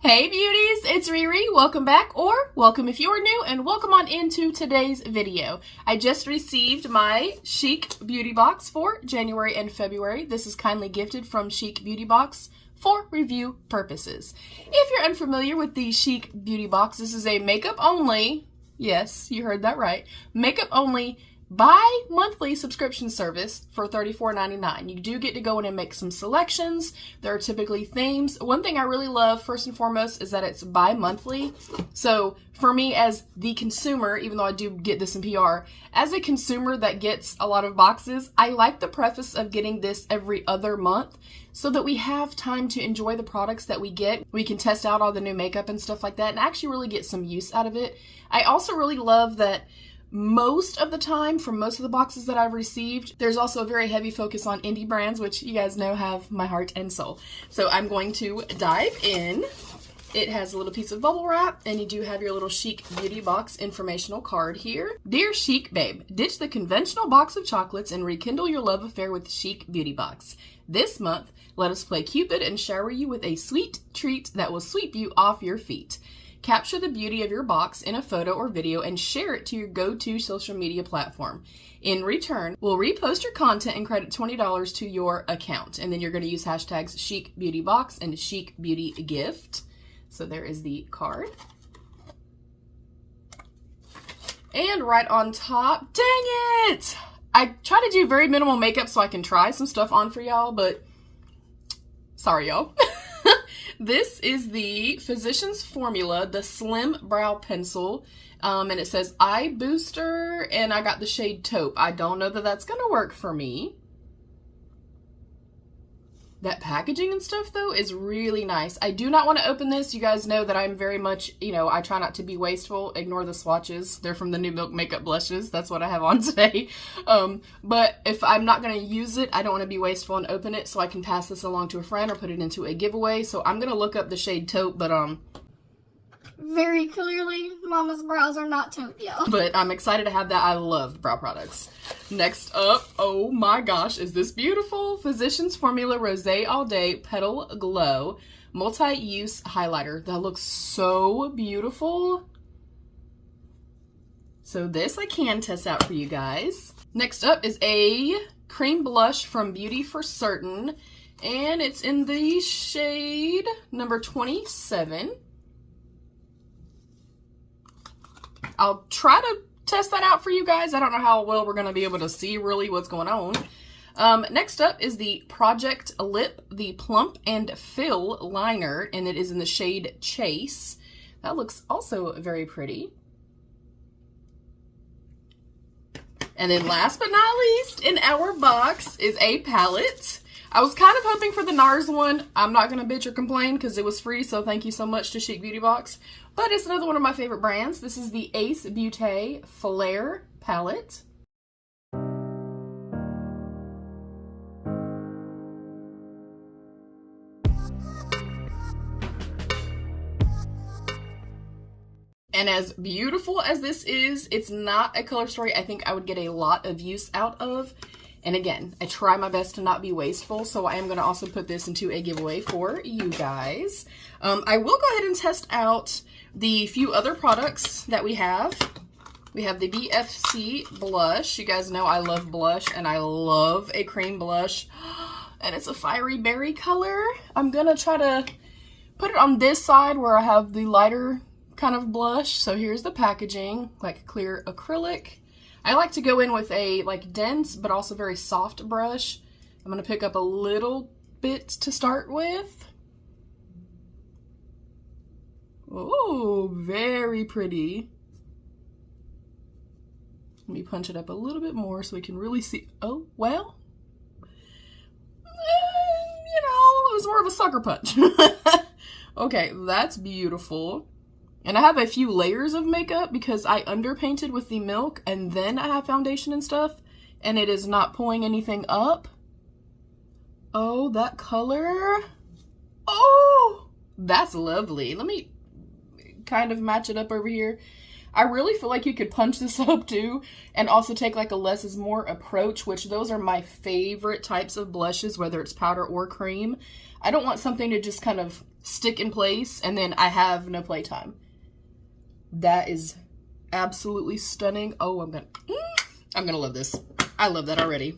Hey beauties, it's Riri. Welcome back, or welcome if you're new, and welcome on into today's video. I just received my CHIC Beauty Box for January and February. This is kindly gifted from CHIC Beauty Box for review purposes. If you're unfamiliar with the CHIC Beauty Box, this is a makeup only, yes, you heard that right, makeup only bi-monthly subscription service for $34.99. You do get to go in and make some selections. There are typically themes. One thing I really love, first and foremost, is that it's bi-monthly. So for me as the consumer, even though I do get this in PR, as a consumer that gets a lot of boxes, I like the preface of getting this every other month so that we have time to enjoy the products that we get. We can test out all the new makeup and stuff like that and actually really get some use out of it. I also really love that most of the time, from most of the boxes that I've received, there's also a very heavy focus on indie brands, which you guys know have my heart and soul. So I'm going to dive in. It has a little piece of bubble wrap, and you do have your little CHIC Beauty Box informational card here. Dear CHIC Babe, ditch the conventional box of chocolates and rekindle your love affair with CHIC Beauty Box. This month, let us play Cupid and shower you with a sweet treat that will sweep you off your feet. Capture the beauty of your box in a photo or video and share it to your go-to social media platform. In return, we'll repost your content and credit $20 to your account. And then you're going to use hashtags CHIC Beauty Box and CHIC Beauty Gift. So there is the card. And right on top, dang it! I try to do very minimal makeup so I can try some stuff on for y'all, but sorry y'all. This is the Physicians Formula, the Slim Brow Pencil, and it says Eye Booster, and I got the shade Taupe. I don't know that that's going to work for me. That packaging and stuff, though, is really nice. I do not want to open this. You guys know that I'm very much, I try not to be wasteful. Ignore the swatches. They're from the New Milk Makeup Blushes. That's what I have on today. But if I'm not going to use it, I don't want to be wasteful and open it, so I can pass this along to a friend or put it into a giveaway. So I'm going to look up the shade Taupe, but very clearly, Mama's brows are not taupe, y'all. But I'm excited to have that. I love brow products. Next up, oh my gosh, is this beautiful? Physicians Formula Rosé All Day Petal Glow Multi-Use Highlighter. That looks so beautiful. So this I can test out for you guys. Next up is a cream blush from Beauty for Certain. And it's in the shade number 27. I'll try to test that out for you guys. I don't know how well we're going to be able to see really what's going on. Next up is the Project Lip, the Plump and Fill Liner, and it is in the shade Chase. That looks also very pretty. And then last but not least in our box is a palette. I was kind of hoping for the NARS one. I'm not going to bitch or complain because it was free, so thank you so much to CHIC Beauty Box. But it's another one of my favorite brands. This is the Ace Beauté Flare palette. And as beautiful as this is, it's not a color story I think I would get a lot of use out of. And again, I try my best to not be wasteful, so I am going to also put this into a giveaway for you guys. I will go ahead and test out the few other products that we have. We have the BFC Blush. You guys know I love blush, and I love a cream blush. And it's a fiery berry color. I'm going to try to put it on this side where I have the lighter kind of blush. So here's the packaging, like clear acrylic. I like to go in with a dense but also very soft brush. I'm going to pick up a little bit to start with. Oh, very pretty. Let me punch it up a little bit more so we can really see. Oh, well, it was more of a sucker punch. Okay, that's beautiful. And I have a few layers of makeup because I underpainted with the milk and then I have foundation and stuff, and it is not pulling anything up. Oh, that color. Oh, that's lovely. Let me kind of match it up over here. I really feel like you could punch this up too and also take like a less is more approach, which those are my favorite types of blushes, whether it's powder or cream. I don't want something to just kind of stick in place and then I have no playtime. That is absolutely stunning. Oh, I'm gonna love this. I love that already.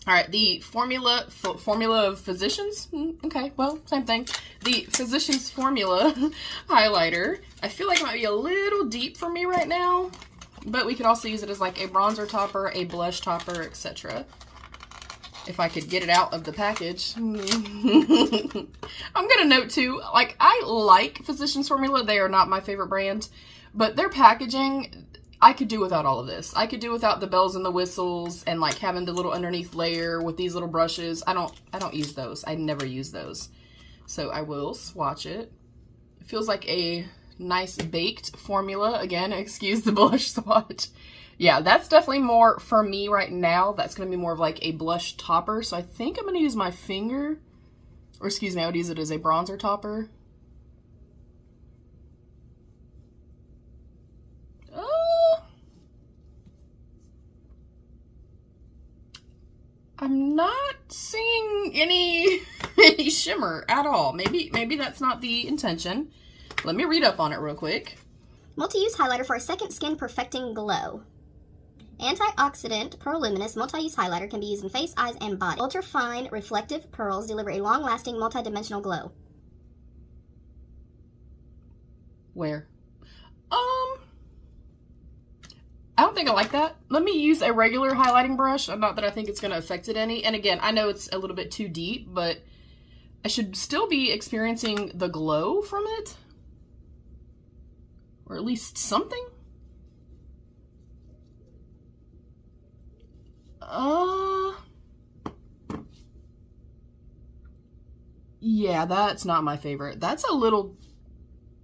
All right, the Formula of Physicians. Okay, well, same thing. The Physicians Formula highlighter. I feel like it might be a little deep for me right now, but we could also use it as like a bronzer topper, a blush topper, etc. If I could get it out of the package. I'm gonna note too, like I like Physicians Formula. They are not my favorite brand, but their packaging, I could do without all of this. I could do without the bells and the whistles and like having the little underneath layer with these little brushes. I don't use those. I never use those. So I will swatch it. It feels like a nice baked formula. Again, excuse the blush swatch. Yeah, that's definitely more for me right now. That's going to be more of like a blush topper. So I think I'm going to use my finger, or excuse me, I would use it as a bronzer topper. I'm not seeing any shimmer at all. Maybe that's not the intention. Let me read up on it real quick. Multi-use highlighter for a second skin perfecting glow. Antioxidant Pearl Luminous multi-use highlighter can be used in face, eyes, and body. Ultra-fine reflective pearls deliver a long-lasting multi-dimensional glow. Where? I don't think I like that. Let me use a regular highlighting brush. Not that I think it's going to affect it any. And again, I know it's a little bit too deep, but I should still be experiencing the glow from it. Or at least something. Yeah, that's not my favorite. That's a little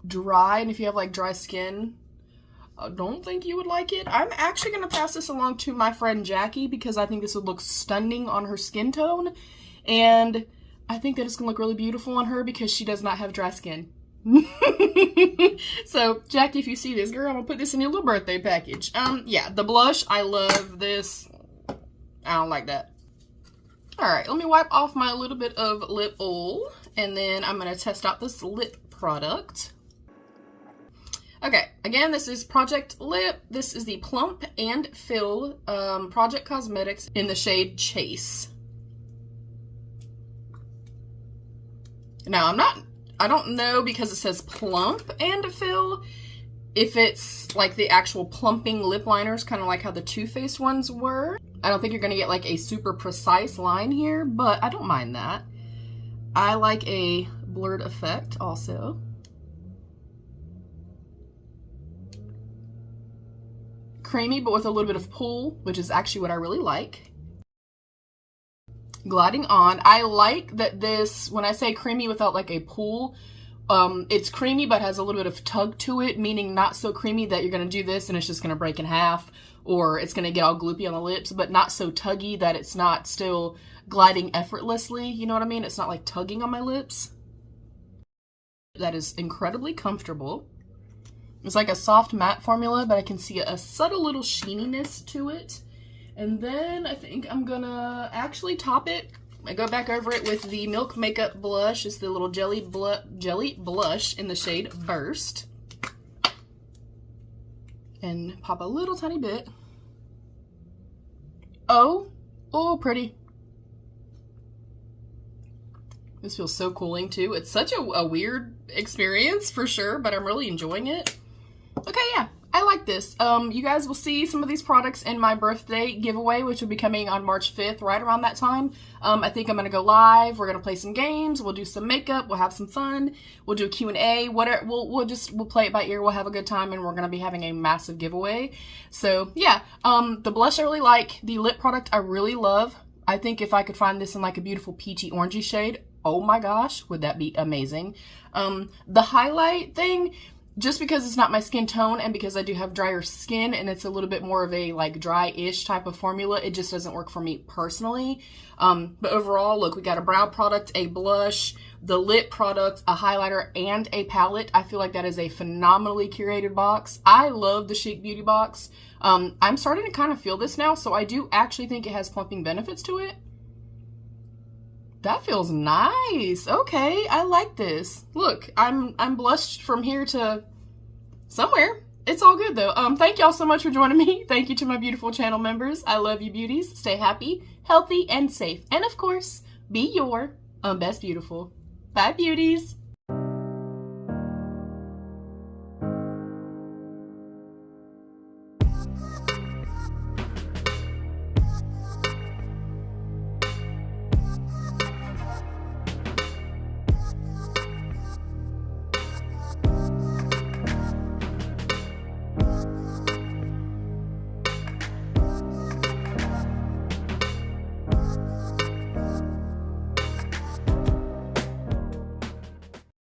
dry, and if you have like dry skin, I don't think you would like it. I'm actually going to pass this along to my friend Jackie because I think this would look stunning on her skin tone. And I think that it's going to look really beautiful on her because she does not have dry skin. So, Jackie, if you see this, girl, I'm going to put this in your little birthday package. Yeah, the blush, I love this. I don't like that. Alright, let me wipe off my little bit of lip oil. And then I'm going to test out this lip product. Okay, again, this is Project Lip. This is the Plump and Fill Project Cosmetics in the shade Chase. Now, I don't know because it says Plump and Fill if it's like the actual plumping lip liners, kind of like how the Too Faced ones were. I don't think you're going to get like a super precise line here, but I don't mind that. I like a blurred effect also. Creamy, but with a little bit of pull, which is actually what I really like. Gliding on. I like that this, when I say creamy without like a pull, it's creamy but has a little bit of tug to it, meaning not so creamy that you're going to do this and it's just going to break in half, or it's going to get all gloopy on the lips, but not so tuggy that it's not still gliding effortlessly, you know what I mean? It's not like tugging on my lips. That is incredibly comfortable. It's like a soft matte formula, but I can see a subtle little sheeniness to it. And then I think I'm gonna actually top it. I go back over it with the Milk Makeup Blush. It's the little jelly blush in the shade Burst. And pop a little tiny bit. Oh, pretty. This feels so cooling too. It's such a weird experience for sure, but I'm really enjoying it. Okay, yeah, I like this. You guys will see some of these products in my birthday giveaway, which will be coming on March 5th, right around that time. I think I'm going to go live. We're going to play some games. We'll do some makeup. We'll have some fun. We'll do a Q&A. Whatever. We'll play it by ear. We'll have a good time, and we're going to be having a massive giveaway. So, yeah, the blush I really like. The lip product I really love. I think if I could find this in like a beautiful peachy orangey shade, oh my gosh, would that be amazing. The highlight thing, just because it's not my skin tone and because I do have drier skin and it's a little bit more of a like dry-ish type of formula, it just doesn't work for me personally. But overall, look, we got a brow product, a blush, the lip product, a highlighter, and a palette. I feel like that is a phenomenally curated box. I love the CHIC Beauty Box. I'm starting to kind of feel this now, so I do actually think it has plumping benefits to it. That feels nice. Okay, I like this. Look, I'm blushed from here to somewhere. It's all good though. Thank y'all so much for joining me. Thank you to my beautiful channel members. I love you beauties. Stay happy, healthy, and safe. And of course, be your best beautiful. Bye beauties.